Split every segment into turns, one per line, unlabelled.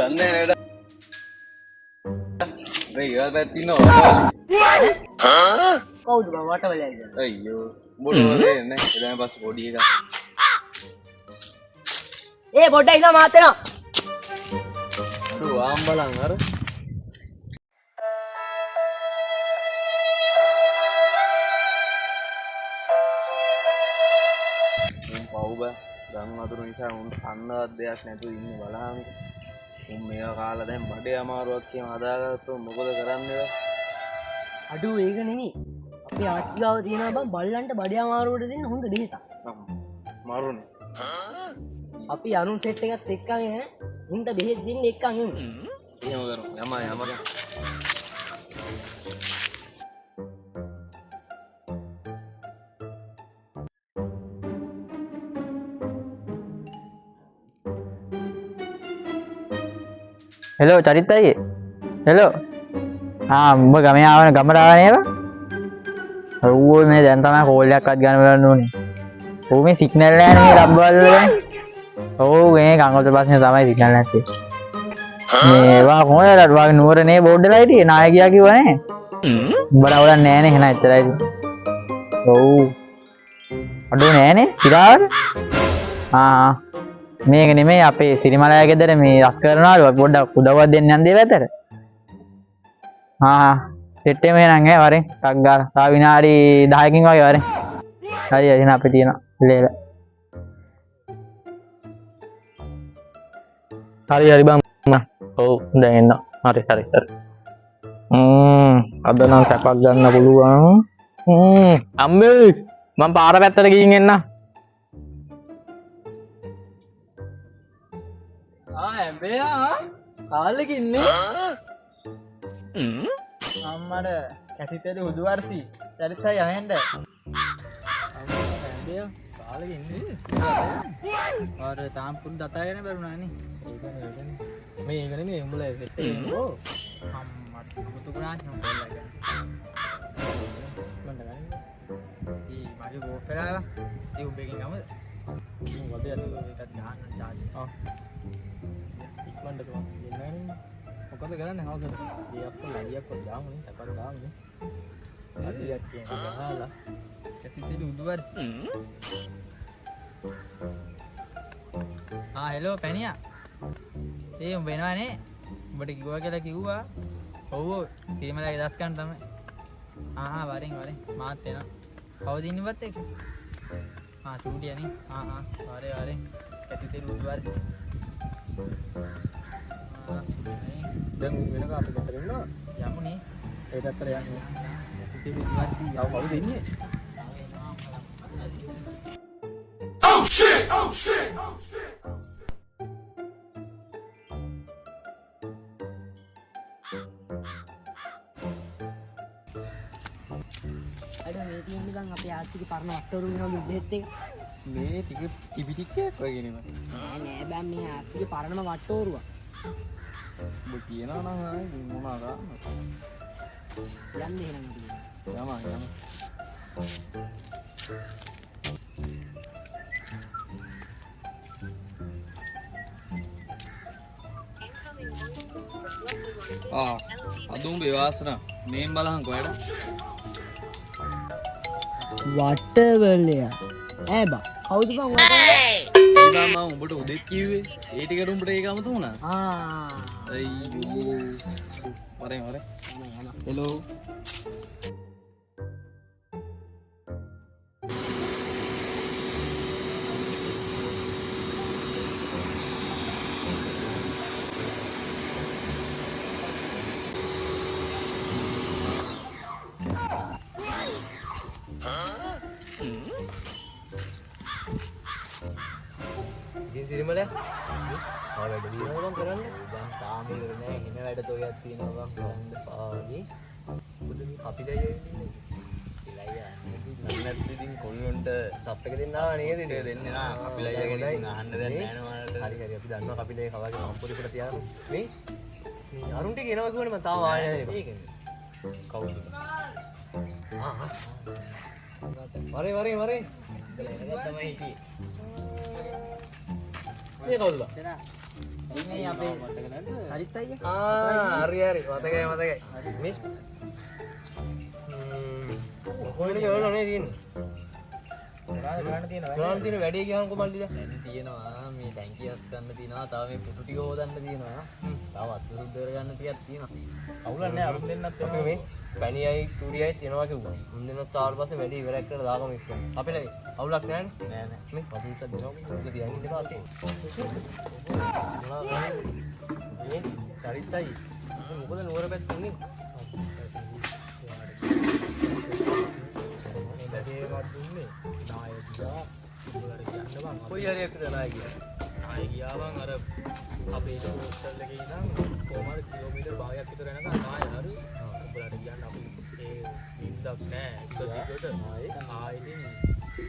දන්නේ නේද? මේ ඊවල් පැත්තිනෝ.
කවුද බං වටවලයිද?
අයියෝ. බොඩෝලේ නේ. ඊළඟ පස්සේ පොඩි එකා.
ඒ පොඩ්ඩක් ඉඳලා මාත් එනවා.
අර වාම් බලන් අර. මම පව් බෑ. ගම් වතුර නිසා උන් අන්නවත් දෙයක් නැතුව ඉන්නේ බලහන්. උන් මේවා කාලා දැන් බඩේ අමාරුවක් කියන හදාගත්තොත් මොකද කරන්නේ?
අඩු ඒක නෙමෙයි. අපේ ආච්චි ගාව තියෙනවා බං බල්ලන්ට බඩේ අමාරුවට දෙන්න හොඳ බෙහෙතක්.
මාරුනේ.
අපි අරුන් සෙට් එකත් එක්කන් ඈ උන්ට බෙහෙත් දෙන්න එක්කන් එමු.
එහෙම කරමු. යමා.
හෙලෝ චරිත් අයියේ හෙලෝ උඹ ගමේ ආවන ගමට ආව නේද? ඔව් මේ දැන් තමයි කෝල් එකක්වත් ගන්න බලන්න ඕනේ. ඔව් මේ සිග්නල් නැහැ නේ රබ්බල් වල. ඔව් මේ කංගොල්ට පස්සේ තමයි සිග්නල් නැත්තේ. මේවා කොහොමද වගේ නුවරනේ බෝඩ් එකයි හිටියේ නායකයා කිව්වනේ. උඹලා වල නැහැ නේ එහෙනම් එච්චරයි. ඔව් අඩෝ නෑනේ ඉරාවට. මේක නෙමෙයි අපේ සිරිමලයා ගෙදර මේ රස් කරනවලු පොඩ්ඩක් උදව්වක් දෙන්න යන් දේ වැතට. සෙට් එකම එනං ඈ වරෙන් ටක් ගාලා. තව විනාඩි 10කින් වගේ වරෙන්. හරි එහෙනම් අපි තියනවා ලේල. හරි බං. ඔව් දැන් එන්න. හරි. අද නම් සැපක් ගන්න පුළුවන්. අම්මේ මම පාර පැත්තට ගිහින් එන්න.
ඇඹයා කාලෙක ඉන්නේ අම්මට කැසිතේ උදුවර්සි චරිතයි අහෙන්ද ඇඹයා කාලෙක ඉන්නේ ආර තාම පුන් දතාගෙන බරුණානේ ඒකනේ මේකනේ මේ උඹලා සෙට් එකේ ඕ අම්මට මුතුගුණා නෝල්ලා ගන්න මන්ද ගන්නේ ඊ මගේ ගෝෆෙලා ඒ උඹගෙන් ගමද මොකද ඒකත් ගහන්න චාර්ජ් ඉක්මනට ගමන් එන්නේ මොකද කරන්නේ හවසට ඒ අස්කල් අලියක් කොට දාමුනේ සැපක් දාමුනේ අලියක් කියන්නේ ගහලා කැසිතේ උදුවර්සි හෙලෝ පැණියා ඒ උඹ එනවනේ උඹට කිව්වා කියලා කිව්වා ඔව් තිරිමලගේ දස් ගන්න තමයි වරෙන් මාත් එනවා කවුද ඉන්නවත් එක්ක චූටියනේ වරෙන් කැසිතේ උදුවර්සි දැන් වෙනක අපි පැත්තට එන්න යමුනේ ඒ පැත්තට යන්න සිටි විශ්වාසී යව කවුද ඉන්නේ Oh shit අද මේ තියෙන්නේ බං අපේ ආච්චිගේ පරණ වට්ටෝරු වෙනවා බෙහෙත් එක
මේ ටික ටික වගේ නෙමෙයි.
නෑ බං මේ ආච්චිගේ පරණම වට්ටෝරුවා.
ඔබ කියනවා නම් මොනවාද?
යන්නේ එහෙනම් ඉතින්.
යම. අදුම් බේවාසන මේන් බලහන් කොහෙද?
වටවලයා ඈ බා කවුද බං
වටවලයා මම උඹට උදෙත් කිව්වේ ඒ ටිකට උඹට ඒක අමතක වුණා අයියෝ වරෙන් හෙලෝ
සිරිමලයා වැඩ දිනනවා බං කරන්නේ දැන් තාම ඉවර නෑ හින වැඩ තෝයක් තියෙනවා බං කරන්න පාවි බුදුනි අපි දැන් ඉන්නේ
නැත්නම් ඉතින් කොල්ලොන්ට සප් එක දෙන්න ආවා නේද ඉතින් දෙන්නේ නා කපිලයියා ගෙන ඉතින් අහන්න දැන් නෑ නේද
හරි අපි දන්නවා කපිලේ කවාගේ මම්පොඩි කොට තියාගමු මේ අරුන්ට කියනවා කිව්වනේ මම තාම ආවේ නෑ මේකනේ කවුද වරේ ඉතලා එනකම් තමයි හිටියේ මේ කවුද බං මේ අපේ හරිත් අයියා.
හරි මතකයි මේ කොහෙද ගවල නේ තියෙන්නේ
ගාන තියෙනවා.
ගාන තියෙන වැඩේ ගියාම කොමල්ලිද
දැන් තියෙනවා මේ ටැංකියක් ගන්න තියෙනවා. තව මේ පුටු ටික හොදන්න තියෙනවා. තව අතු සුද්ධ කරගන්න ටිකක් තියෙනවා. අවුලක් නැහැ අරුන් දෙන්නත්
අපි මේ පැණියයි ටූරියයි තියනවා කිව්වා මුන් දෙනත් ආවට පස්සේ වැඩේ ඉවරයක් කරලා දාගම ඉස්සෙන් අපේ ලේ අවුලක් නැහැ
නෑ නෑ.
මේ පපුන්ට දෙනවා මේක තියන් ඉන්න පාතේ මේ චරිතයි මොකද නුවර පැත්තේ ඉන්නේ මේ බැදේවත් දුන්නේ නායකයා උඹලට කියන්න බං කොයි හරියක්ද නායකයා නායකයා බං අර අපේ හොස්ටල් එකේ ඉඳන් කොහමද කිලෝමීටර් භාගයක් විතර යනකම් නාය හරි උඹලට කියන්න අපි ඒ නිින්දක් නෑ එක දිගට ආයෙකින්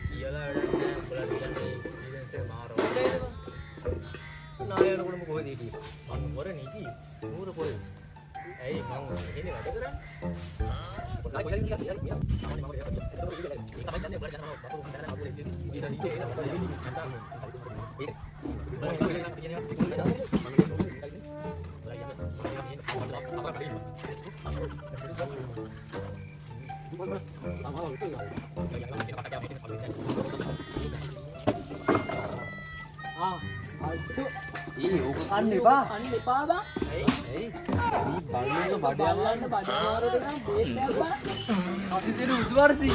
කියලා වැඩක් නෑ උඹලට කියන්නේ ඊගෙන්සේ මාරව නාය යනකොට මොකද හිටියේ මම නුවර නිකි නුවර පොරේ ඇයි මං එන්නේ වැඩ කරන්නේ ඕක කන්න එපා කන්න එපා බං ඇයි මේ බල්ලුක බඩ යවන්න බඩ මාරට නම් බේත් නැබ්බා අපි දෙන උදුවර්සි